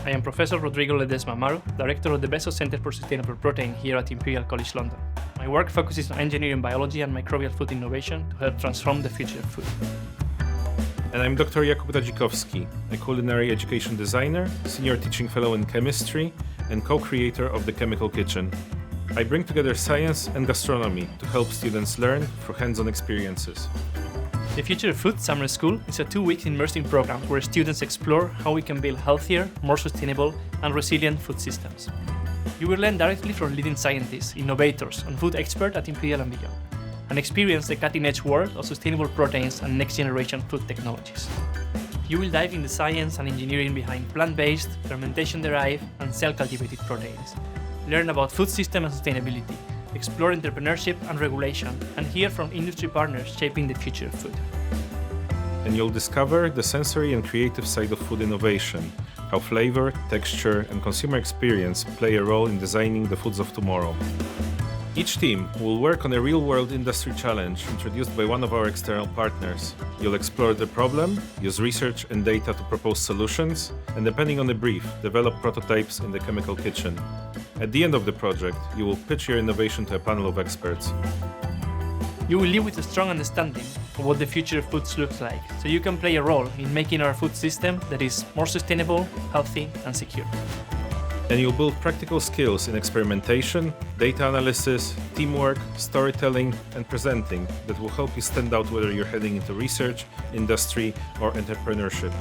I am Professor Rodrigo Ledesma Amaro, Director of the Bezos Centre for Sustainable Protein here at Imperial College London. My work focuses on engineering biology and microbial food innovation to help transform the future of food. And I'm Dr. Jakub Radzikowski, a culinary education designer, senior teaching fellow in chemistry, and co-creator of the Chemical Kitchen. I bring together science and gastronomy to help students learn through hands-on experiences. The Future of Food Summer School is a 2-week immersive program where students explore how we can build healthier, more sustainable, and resilient food systems. You will learn directly from leading scientists, innovators, and food experts at Imperial and beyond, and experience the cutting-edge world of sustainable proteins and next-generation food technologies. You will dive in the science and engineering behind plant-based, fermentation-derived, and cell-cultivated proteins, learn about food system and sustainability, explore entrepreneurship and regulation, and hear from industry partners shaping the future of food. And you'll discover the sensory and creative side of food innovation, how flavor, texture, and consumer experience play a role in designing the foods of tomorrow. Each team will work on a real-world industry challenge introduced by one of our external partners. You'll explore the problem, use research and data to propose solutions, and depending on the brief, develop prototypes in the Chemical Kitchen. At the end of the project, you will pitch your innovation to a panel of experts. You will live with a strong understanding of what the future of foods looks like, so you can play a role in making our food system that is more sustainable, healthy, and secure. And you'll build practical skills in experimentation, data analysis, teamwork, storytelling, and presenting that will help you stand out whether you're heading into research, industry, or entrepreneurship.